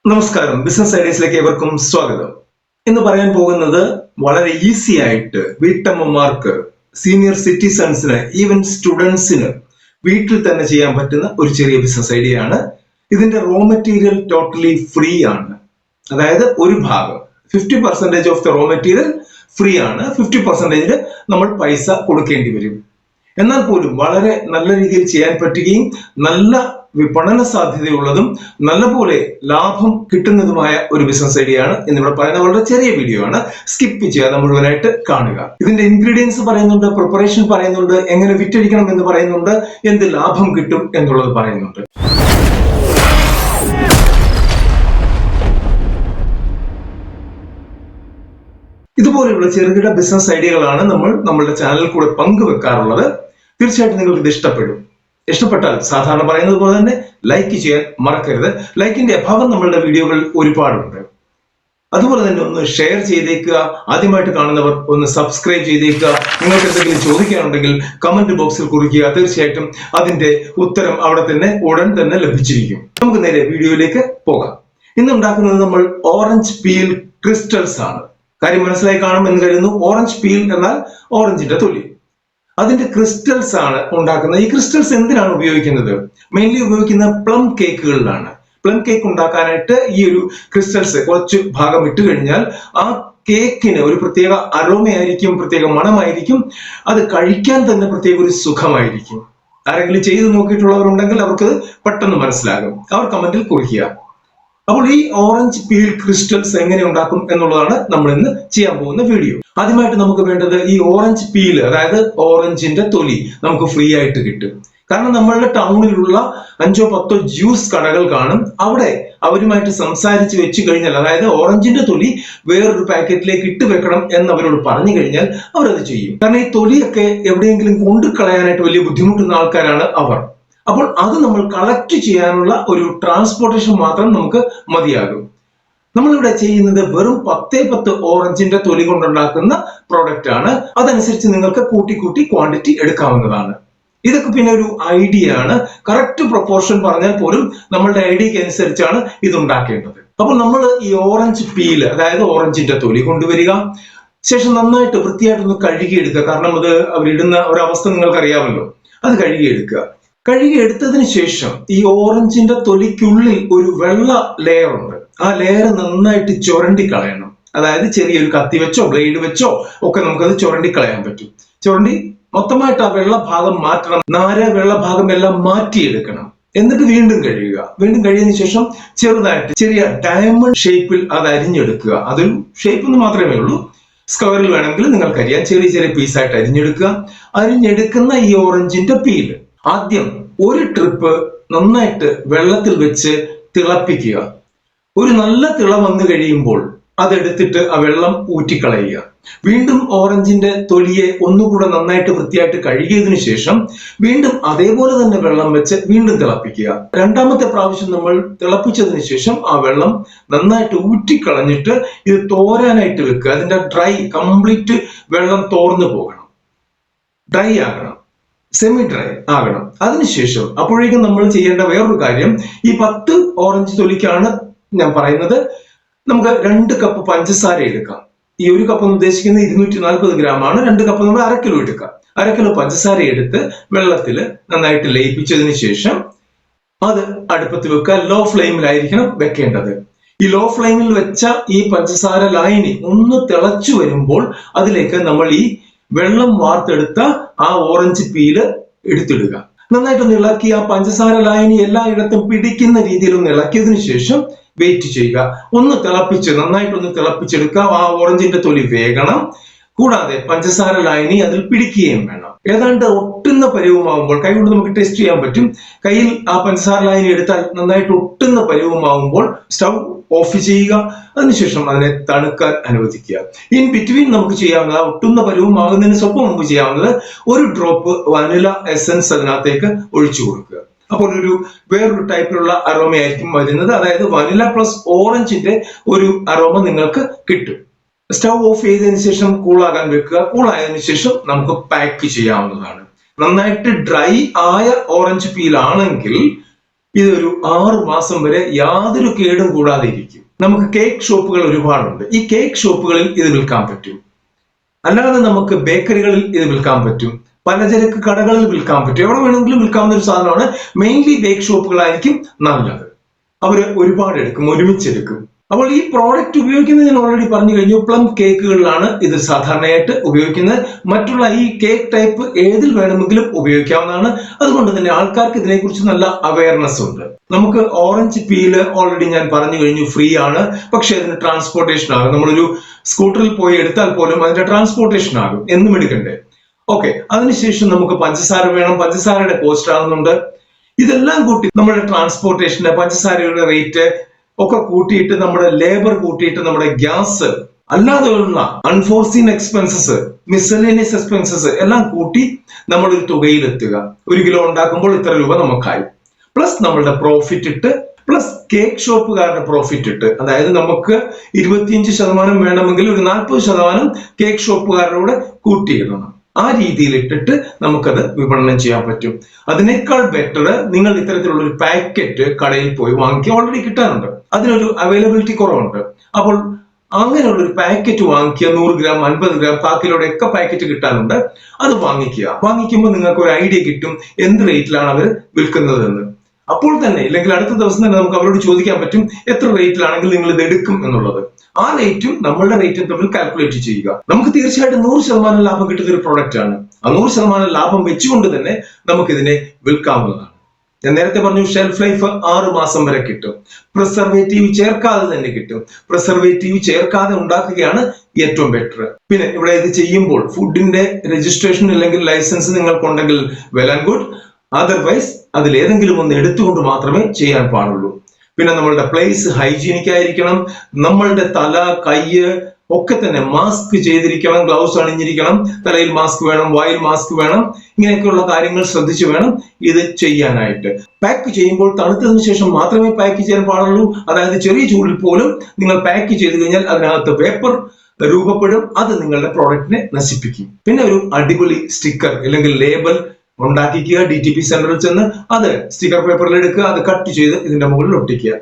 നമസ്കാരം, ബിസിനസ് ഐഡിയസിലേക്ക് ഏവർക്കും സ്വാഗതം. ഇന്ന് പറയാൻ പോകുന്നത് വളരെ ഈസി ആയിട്ട് വീട്ടമ്മമാർക്ക്, സീനിയർ സിറ്റിസൺസിന്, ഈവൻ സ്റ്റുഡൻസിന് വീട്ടിൽ തന്നെ ചെയ്യാൻ പറ്റുന്ന ഒരു ചെറിയ ബിസിനസ് ഐഡിയ ആണ്. ഇതിന്റെ റോ മെറ്റീരിയൽ ടോട്ടലി ഫ്രീ ആണ്. അതായത് ഒരു ഭാഗം 50% of the raw material free ആണ്, 50% നമ്മൾ പൈസ കൊടുക്കേണ്ടി വരും. എന്നാൽ പോലും വളരെ നല്ല രീതിയിൽ ചെയ്യാൻ പറ്റുകയും നല്ല വിപണന സാധ്യതയുള്ളതും നല്ലപോലെ ലാഭം കിട്ടുന്നതുമായ ഒരു ബിസിനസ് ഐഡിയ ആണ് എന്നിവിടെ പറയുന്ന വളരെ ചെറിയ വീഡിയോ ആണ്. സ്കിപ്പ് ചെയ്യാതെ മുഴുവനായിട്ട് കാണുക. ഇതിന്റെ ഇൻഗ്രീഡിയൻസ് പറയുന്നുണ്ട്, പ്രിപ്പറേഷൻ പറയുന്നുണ്ട്, എങ്ങനെ വിറ്റഴിക്കണം എന്ന് പറയുന്നുണ്ട്, എന്ത് ലാഭം കിട്ടും എന്നുള്ളത് പറയുന്നുണ്ട്. ഇതുപോലെയുള്ള ചെറുകിട ബിസിനസ് ഐഡിയകളാണ് നമ്മൾ നമ്മളുടെ ചാനലിൽ കൂടെ പങ്കുവെക്കാറുള്ളത്. തീർച്ചയായിട്ടും നിങ്ങൾക്ക് ഇത് ഇഷ്ടപ്പെടും. ഇഷ്ടപ്പെട്ടാൽ സാധാരണ പറയുന്നത് പോലെ തന്നെ ലൈക്ക് ചെയ്യാൻ മറക്കരുത്. ലൈക്കിന്റെ അഭാവം നമ്മളുടെ വീഡിയോകൾ ഒരുപാടുണ്ട്. അതുപോലെ തന്നെ ഒന്ന് ഷെയർ ചെയ്തേക്കുക. ആദ്യമായിട്ട് കാണുന്നവർ ഒന്ന് സബ്സ്ക്രൈബ് ചെയ്തേക്കുക. നിങ്ങൾക്ക് എന്തെങ്കിലും ചോദിക്കാനുണ്ടെങ്കിൽ കമന്റ് ബോക്സിൽ കുറിക്കുക. തീർച്ചയായിട്ടും അതിന്റെ ഉത്തരം അവിടെ തന്നെ ഉടൻ തന്നെ ലഭിച്ചിരിക്കും. നമുക്ക് നേരെ വീഡിയോയിലേക്ക് പോകാം. ഇന്ന് ഉണ്ടാക്കുന്നത് നമ്മൾ ഓറഞ്ച് പീൽ ക്രിസ്റ്റൽസ് ആണ്. കാര്യം മനസ്സിലായി കാണും എന്ന് കരുതുന്നു. ഓറഞ്ച് പീൽ എന്നാൽ ഓറഞ്ചിന്റെ തൊലി, അതിന്റെ ക്രിസ്റ്റൽസ് ആണ് ഉണ്ടാക്കുന്നത്. ഈ ക്രിസ്റ്റൽസ് എന്തിനാണ് ഉപയോഗിക്കുന്നത്? മെയിൻലി ഉപയോഗിക്കുന്ന പ്ലം കേക്കുകളിലാണ്. പ്ലം കേക്ക് ഉണ്ടാക്കാനായിട്ട് ഈ ഒരു ക്രിസ്റ്റൽസ് കുറച്ച് ഭാഗം ഇട്ട് കഴിഞ്ഞാൽ ആ കേക്കിന് ഒരു പ്രത്യേക അരോമയായിരിക്കും, പ്രത്യേക മണമായിരിക്കും. അത് കഴിക്കാൻ തന്നെ പ്രത്യേക ഒരു സുഖമായിരിക്കും. ആരെങ്കിലും ചെയ്ത് നോക്കിയിട്ടുള്ളവരുണ്ടെങ്കിൽ അവർക്ക് പെട്ടെന്ന് മനസ്സിലാകും. അവർ കമന്റിൽ കുറിക്കുക. അപ്പോൾ ഈ ഓറഞ്ച് പീൽ ക്രിസ്റ്റൽസ് എങ്ങനെ ഉണ്ടാക്കും എന്നുള്ളതാണ് നമ്മൾ ഇന്ന് ചെയ്യാൻ പോകുന്ന വീഡിയോ. ആദ്യമായിട്ട് നമുക്ക് വേണ്ടത് ഈ ഓറഞ്ച് പീൽ, അതായത് ഓറഞ്ചിന്റെ തൊലി നമുക്ക് ഫ്രീ ആയിട്ട് കിട്ടും. കാരണം നമ്മളുടെ ടൗണിലുള്ള 5-10 ജ്യൂസ് കടകൾ കാണും. അവിടെ അവരുമായിട്ട് സംസാരിച്ച് വെച്ച് കഴിഞ്ഞാൽ, അതായത് ഓറഞ്ചിന്റെ തൊലി വേറൊരു പാക്കറ്റിലേക്ക് ഇട്ട് വെക്കണം എന്ന് അവരോട് പറഞ്ഞു കഴിഞ്ഞാൽ അവരത് ചെയ്യും. കാരണം ഈ തൊലിയൊക്കെ എവിടെയെങ്കിലും കൊണ്ടുകളയാനായിട്ട് വലിയ ബുദ്ധിമുട്ടുന്ന ആൾക്കാരാണ് അവർ. അപ്പോൾ അത് നമ്മൾ കളക്ട് ചെയ്യാനുള്ള ഒരു ട്രാൻസ്പോർട്ടേഷൻ മാത്രം നമുക്ക് മതിയാകും. നമ്മളിവിടെ ചെയ്യുന്നത് വെറും 10 ഓറഞ്ചിന്റെ തൊലി കൊണ്ടുണ്ടാക്കുന്ന പ്രോഡക്റ്റ് ആണ്. അതനുസരിച്ച് നിങ്ങൾക്ക് കൂട്ടി ക്വാണ്ടിറ്റി എടുക്കാവുന്നതാണ്. ഇതൊക്കെ പിന്നെ ഒരു ഐഡിയ ആണ്. കറക്റ്റ് പ്രൊപ്പോർഷൻ പറഞ്ഞാൽ പോലും നമ്മളുടെ ഐഡിയക്ക് അനുസരിച്ചാണ് ഇത് ഉണ്ടാക്കേണ്ടത്. അപ്പോൾ നമ്മൾ ഈ ഓറഞ്ച് പീൽ, അതായത് ഓറഞ്ചിന്റെ തൊലി കൊണ്ടുവരിക. ശേഷം നന്നായിട്ട് വൃത്തിയായിട്ടൊന്ന് കഴുകിയെടുക്കുക. കാരണം അത് അവരിടുന്ന ഒരവസ്ഥ നിങ്ങൾക്ക് അറിയാമല്ലോ. അത് കഴുകിയെടുക്കുക. കഴുകിയെടുത്തതിന് ശേഷം ഈ ഓറഞ്ചിന്റെ തൊലിക്കുള്ളിൽ ഒരു വെള്ള ലെയർ ഉണ്ട്. ആ ലെയർ നന്നായിട്ട് ചുരണ്ടി കളയണം. അതായത് ചെറിയൊരു കത്തി വെച്ചോ ബ്ലേഡ് വെച്ചോ ഒക്കെ നമുക്കത് ചുരണ്ടി കളയാൻ പറ്റും. ചുരണ്ടി മൊത്തമായിട്ട് ആ വെള്ള ഭാഗം മാറ്റണം. നാര് വെള്ള ഭാഗം എല്ലാം മാറ്റിയെടുക്കണം. എന്നിട്ട് വീണ്ടും കഴുകുക. വീണ്ടും കഴുകിയതിനു ശേഷം ചെറുതായിട്ട് ചെറിയ ഡയമണ്ട് ഷേപ്പിൽ അത് അരിഞ്ഞെടുക്കുക. അതൊരു ഷേപ്പ് എന്ന് മാത്രമേ ഉള്ളൂ. സ്ക്വയറിൽ വേണമെങ്കിൽ നിങ്ങൾക്ക് അരിയാൻ. ചെറിയ പീസായിട്ട് അരിഞ്ഞെടുക്കുക. അരിഞ്ഞെടുക്കുന്ന ഈ ഓറഞ്ചിന്റെ പീല് ആദ്യം ഒരു ട്രിപ്പ് നന്നായിട്ട് വെള്ളത്തിൽ വെച്ച് തിളപ്പിക്കുക. ഒരു നല്ല തിള വന്നു കഴിയുമ്പോൾ അതെടുത്തിട്ട് ആ വെള്ളം ഊറ്റിക്കളയുക. വീണ്ടും ഓറഞ്ചിന്റെ തൊലിയെ ഒന്നുകൂടെ നന്നായിട്ട് വൃത്തിയായിട്ട് കഴുകിയതിനു ശേഷം വീണ്ടും അതേപോലെ തന്നെ വെള്ളം വെച്ച് വീണ്ടും തിളപ്പിക്കുക. രണ്ടാമത്തെ പ്രാവശ്യം നമ്മൾ തിളപ്പിച്ചതിന് ശേഷം ആ വെള്ളം നന്നായിട്ട് ഊറ്റിക്കളഞ്ഞിട്ട് ഇത് തോരാനായിട്ട് വെക്കുക. അതിന്റെ കംപ്ലീറ്റ് വെള്ളം തോർന്നു പോകണം, ഡ്രൈ ആകണം, സെമി ഡ്രൈ ആകണം. അതിനുശേഷം അപ്പോഴേക്കും നമ്മൾ ചെയ്യേണ്ട വേറൊരു കാര്യം, ഈ 10 ഓറഞ്ച് തൊലിക്കാണ് ഞാൻ പറയുന്നത്, നമുക്ക് 2 കപ്പ് പഞ്ചസാര എടുക്കാം. ഈ ഒരു കപ്പ് എന്ന് ഉദ്ദേശിക്കുന്നത് 240 ഗ്രാം ആണ്. 2 കപ്പ് നമ്മൾ 1/2 കിലോ എടുക്കാം. 1/2 കിലോ പഞ്ചസാര എടുത്ത് വെള്ളത്തിൽ നന്നായിട്ട് ലയിപ്പിച്ചതിന് ശേഷം അത് അടുപ്പത്ത് വെക്കുക. ലോ ഫ്ലെയിമിലായിരിക്കണം വെക്കേണ്ടത്. ഈ ലോ ഫ്ലെയിമിൽ വെച്ച ഈ പഞ്ചസാര ലായനി ഒന്ന് തിളച്ചു വരുമ്പോൾ അതിലേക്ക് നമ്മൾ ഈ വെള്ളം വാർത്തെടുത്ത ആ ഓറഞ്ച് പീല് എടുത്തിടുക. നന്നായിട്ടൊന്ന് ഇളക്കി ആ പഞ്ചസാര ലായനി എല്ലായിടത്തും പിടിക്കുന്ന രീതിയിൽ ഒന്ന് ഇളക്കിയതിനു ശേഷം വെയിറ്റ് ചെയ്യുക. ഒന്ന് തിളപ്പിച്ച് നന്നായിട്ടൊന്ന് തിളപ്പിച്ചെടുക്കുക. ആ ഓറഞ്ചിന്റെ തൊലി വേകണം. കൂടാതെ പഞ്ചസാര ലായനി അതിൽ പിടിക്കുകയും വേണം. ഏതാണ്ട് ഒട്ടുന്ന പരുവമാകുമ്പോൾ, കൈകൊണ്ട് നമുക്ക് ടെസ്റ്റ് ചെയ്യാൻ പറ്റും. കയ്യിൽ ആ പഞ്ചസാര ലായനി എടുത്താൽ നന്നായിട്ട് ഒട്ടുന്ന പരുവമാകുമ്പോൾ സ്റ്റൗ ഓഫ് ചെയ്യുക. അതിനുശേഷം അതിനെ തണുക്കാൻ അനുവദിക്കുക. ഇൻ ബിറ്റ്വീൻ നമുക്ക് ചെയ്യാവുന്നത്, ആ ഒട്ടുന്ന പരുവമാകുന്നതിന് സ്വല്പം മുമ്പ് ചെയ്യാവുന്നത്, ഒരു ഡ്രോപ്പ് വനില എസൻസ് അതിനകത്തേക്ക് ഒഴിച്ചു കൊടുക്കുക. അപ്പോൾ വേറൊരു ടൈപ്പിലുള്ള അരോമ ആയിരിക്കും വരുന്നത്. അതായത് വനില പ്ലസ് ഓറഞ്ചിന്റെ ഒരു അരോമ നിങ്ങൾക്ക് കിട്ടും. സ്റ്റൗ ഓഫ് ചെയ്തതിനു ശേഷം കൂളാകാൻ വെക്കുക. കൂളായതിനു ശേഷം നമുക്ക് പാക്ക് ചെയ്യാവുന്നതാണ്. നന്നായിട്ട് ഡ്രൈ ആയ ഓറഞ്ച് പീൽ ആണെങ്കിൽ ഇതൊരു 6 മാസം വരെ യാതൊരു കേടും കൂടാതെ ഇരിക്കും. നമുക്ക് കേക്ക് ഷോപ്പുകൾ ഒരുപാടുണ്ട്. ഈ കേക്ക് ഷോപ്പുകളിൽ ഇത് വിൽക്കാൻ പറ്റും. അല്ലാതെ നമുക്ക് ബേക്കറികളിൽ ഇത് വിൽക്കാൻ പറ്റും. പലചരക്ക് കടകളിൽ വിൽക്കാൻ പറ്റും. എവിടെ വേണമെങ്കിലും വിൽക്കാവുന്ന ഒരു സാധനമാണ്. മെയിൻലി ബേക്ക് ഷോപ്പുകളായിരിക്കും നല്ലത്. അവര് ഒരുപാട് എടുക്കും, ഒരുമിച്ചെടുക്കും. അപ്പോൾ ഈ പ്രോഡക്റ്റ് ഉപയോഗിക്കുന്നത് ഞാൻ ഓൾറെഡി പറഞ്ഞു കഴിഞ്ഞു. പ്ലം കേക്കുകളിലാണ് ഇത് സാധാരണയായിട്ട് ഉപയോഗിക്കുന്നത്. മറ്റുള്ള ഈ കേക്ക് ടൈപ്പ് ഏതിൽ വേണമെങ്കിലും ഉപയോഗിക്കാവുന്നതാണ്. അതുകൊണ്ട് തന്നെ ആൾക്കാർക്ക് ഇതിനെക്കുറിച്ച് നല്ല അവയർനെസ് ഉണ്ട്. നമുക്ക് ഓറഞ്ച് പീല് ഓൾറെഡി ഞാൻ പറഞ്ഞു കഴിഞ്ഞു, ഫ്രീ ആണ്. പക്ഷെ അതിന് ട്രാൻസ്പോർട്ടേഷൻ ആകും. നമ്മളൊരു സ്കൂട്ടറിൽ പോയി എടുത്താൽ പോലും അതിന്റെ ട്രാൻസ്പോർട്ടേഷൻ ആകും, എന്നും എടുക്കണ്ടേ. ഓക്കെ, അതിനുശേഷം നമുക്ക് പഞ്ചസാര വേണം. പഞ്ചസാരയുടെ കോസ്റ്റ് ആകുന്നുണ്ട്. ഇതെല്ലാം കൂട്ടി നമ്മുടെ ട്രാൻസ്പോർട്ടേഷന്, പഞ്ചസാരയുടെ റേറ്റ് ഒക്കെ കൂട്ടിയിട്ട്, നമ്മുടെ ലേബർ കൂട്ടിയിട്ട്, നമ്മുടെ ഗ്യാസ്, അല്ലാതെയുള്ള അൺഫോർസീൻ എക്സ്പെൻസസ്, മിസലേനിയസ് എക്സ്പെൻസസ് എല്ലാം കൂട്ടി നമ്മളൊരു തുകയിലെത്തുക. 1 കിലോ ഉണ്ടാക്കുമ്പോൾ ഇത്ര രൂപ നമുക്കായി. പ്ലസ് നമ്മളുടെ പ്രോഫിറ്റ് ഇട്ട്, പ്ലസ് കേക്ക് ഷോപ്പുകാരുടെ പ്രോഫിറ്റ് ഇട്ട്, അതായത് നമുക്ക് 25% വേണമെങ്കിൽ ഒരു 40% കേക്ക് ഷോപ്പുകാരോട് കൂട്ടിയിടണം. ആ രീതിയിൽ ഇട്ടിട്ട് നമുക്കത് വിപണനം ചെയ്യാൻ പറ്റും. അതിനേക്കാൾ ബെറ്റർ നിങ്ങൾ ഇത്തരത്തിലുള്ള ഒരു പാക്കറ്റ് കടയിൽ പോയി വാങ്ങിക്കുക. ഓൾറെഡി കിട്ടാനുണ്ട്, അതിനൊരു അവൈലബിലിറ്റി കുറവുണ്ട്. അപ്പോൾ അങ്ങനെയുള്ള ഒരു പാക്കറ്റ് വാങ്ങിക്കുക. 100 ഗ്രാം, 50 ഗ്രാം, 1/4 കിലോയുടെ ഒക്കെ പാക്കറ്റ് കിട്ടാനുണ്ട്. അത് വാങ്ങിക്കുക. വാങ്ങിക്കുമ്പോൾ നിങ്ങൾക്ക് ഒരു ഐഡിയ കിട്ടും എന്ത് റേറ്റിലാണ് അവർ വിൽക്കുന്നത് എന്ന്. അപ്പോൾ തന്നെ, ഇല്ലെങ്കിൽ അടുത്ത ദിവസം തന്നെ നമുക്ക് അവരോട് ചോദിക്കാൻ പറ്റും എത്ര റേറ്റിലാണെങ്കിൽ നിങ്ങൾ ഇത് എടുക്കും എന്നുള്ളത്. ആ റേറ്റും നമ്മളുടെ റേറ്റും തമ്മിൽ കാൽക്കുലേറ്റ് ചെയ്യുക. നമുക്ക് തീർച്ചയായിട്ടും 100% ലാഭം കിട്ടുന്ന ഒരു പ്രോഡക്റ്റ് ആണ്. ആ 100% ലാഭം വെച്ചുകൊണ്ട് തന്നെ നമുക്ക് ഇതിനെ വിൽക്കാവുന്നതാണ്. ഞാൻ നേരത്തെ പറഞ്ഞു, ഷെൽഫ് ലൈഫ് 6 മാസം വരെ കിട്ടും. പ്രിസർവേറ്റീവ് ചേർക്കാതെ തന്നെ കിട്ടും. പ്രിസർവേറ്റീവ് ചേർക്കാതെ ഉണ്ടാക്കുകയാണ് ഏറ്റവും ബെറ്റർ. പിന്നെ ഇവിടെ ഇത് ചെയ്യുമ്പോൾ ഫുഡിന്റെ രജിസ്ട്രേഷൻ അല്ലെങ്കിൽ ലൈസൻസ് നിങ്ങൾക്കുണ്ടെങ്കിൽ വെൽ ആൻഡ് ഗുഡ്. അതർവൈസ് അതിലേതെങ്കിലും ഒന്ന് എടുത്തുകൊണ്ട് മാത്രമേ ചെയ്യാൻ പാടുള്ളൂ. പിന്നെ നമ്മളുടെ പ്ലേസ് ഹൈജീനിക് ആയിരിക്കണം. നമ്മളുടെ തല, കയ്യ് ഒക്കെ തന്നെ മാസ്ക് ചെയ്തിരിക്കണം, ഗ്ലൗസ് അണിഞ്ഞിരിക്കണം, തലയിൽ മാസ്ക് വേണം, വായിൽ മാസ്ക് വേണം. ഇങ്ങനെയൊക്കെയുള്ള കാര്യങ്ങൾ ശ്രദ്ധിച്ചു വേണം ഇത് ചെയ്യാനായിട്ട്. പാക്ക് ചെയ്യുമ്പോൾ തണുത്തതിനു ശേഷം മാത്രമേ പാക്ക് ചെയ്യാൻ പാടുള്ളൂ. അതായത് ചെറിയ ചൂടിൽ പോലും നിങ്ങൾ പാക്ക് ചെയ്ത് കഴിഞ്ഞാൽ അതിനകത്ത് വേപ്പർ രൂപപ്പെടും. അത് നിങ്ങളുടെ പ്രോഡക്റ്റിനെ നശിപ്പിക്കും. പിന്നെ ഒരു അടിപൊളി സ്റ്റിക്കർ അല്ലെങ്കിൽ ലേബൽ ഉണ്ടാക്കിക്കുക. DTP സെന്ററിൽ ചെന്ന് അത് സ്റ്റിക്കർ പേപ്പറിൽ എടുക്കുക, അത് കട്ട് ചെയ്ത് ഇതിന്റെ മുകളിൽ ഒട്ടിക്കുക.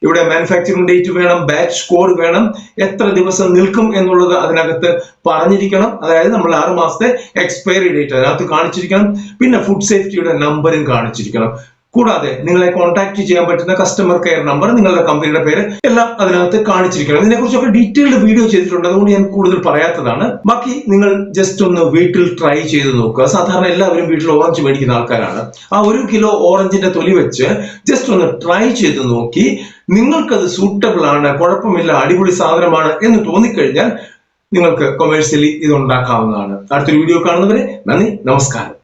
ഇവിടെ മാനുഫാക്ചറിംഗ് ഡേറ്റ് വേണം, ബാച്ച് കോഡ് വേണം, എത്ര ദിവസം നിൽക്കും എന്നുള്ളത് അതിനകത്ത് പറഞ്ഞിരിക്കണം. അതായത് നമ്മൾ 6 മാസത്തെ എക്സ്പയറി ഡേറ്റ് അതിനകത്ത് കാണിച്ചിരിക്കണം. പിന്നെ ഫുഡ് സേഫ്റ്റിയുടെ നമ്പറും കാണിച്ചിരിക്കണം. കൂടാതെ നിങ്ങളെ കോൺടാക്ട് ചെയ്യാൻ പറ്റുന്ന കസ്റ്റമർ കെയർ നമ്പർ, നിങ്ങളുടെ കമ്പനിയുടെ പേര് എല്ലാം അതിനകത്ത് കാണിച്ചിരിക്കണം. ഇതിനെക്കുറിച്ചൊക്കെ ഡീറ്റെയിൽഡ് വീഡിയോ ചെയ്തിട്ടുണ്ട്, അതുകൊണ്ട് ഞാൻ കൂടുതൽ പറയാത്തതാണ്. ബാക്കി നിങ്ങൾ ജസ്റ്റ് ഒന്ന് വീട്ടിൽ ട്രൈ ചെയ്ത് നോക്കുക. സാധാരണ എല്ലാവരും വീട്ടിൽ ഓറഞ്ച് മേടിക്കുന്ന ആൾക്കാരാണ്. ആ 1 കിലോ ഓറഞ്ചിന്റെ തൊലി വെച്ച് ജസ്റ്റ് ഒന്ന് ട്രൈ ചെയ്ത് നോക്കി നിങ്ങൾക്കത് സൂട്ടബിൾ ആണ്, കുഴപ്പമില്ല, അടിപൊളി സാധനമാണ് എന്ന് തോന്നിക്കഴിഞ്ഞാൽ നിങ്ങൾക്ക് കൊമേഴ്സ്യലി ഇത് ഉണ്ടാക്കാവുന്നതാണ്. അടുത്തൊരു വീഡിയോ കാണുന്നവരെ നന്ദി, നമസ്കാരം.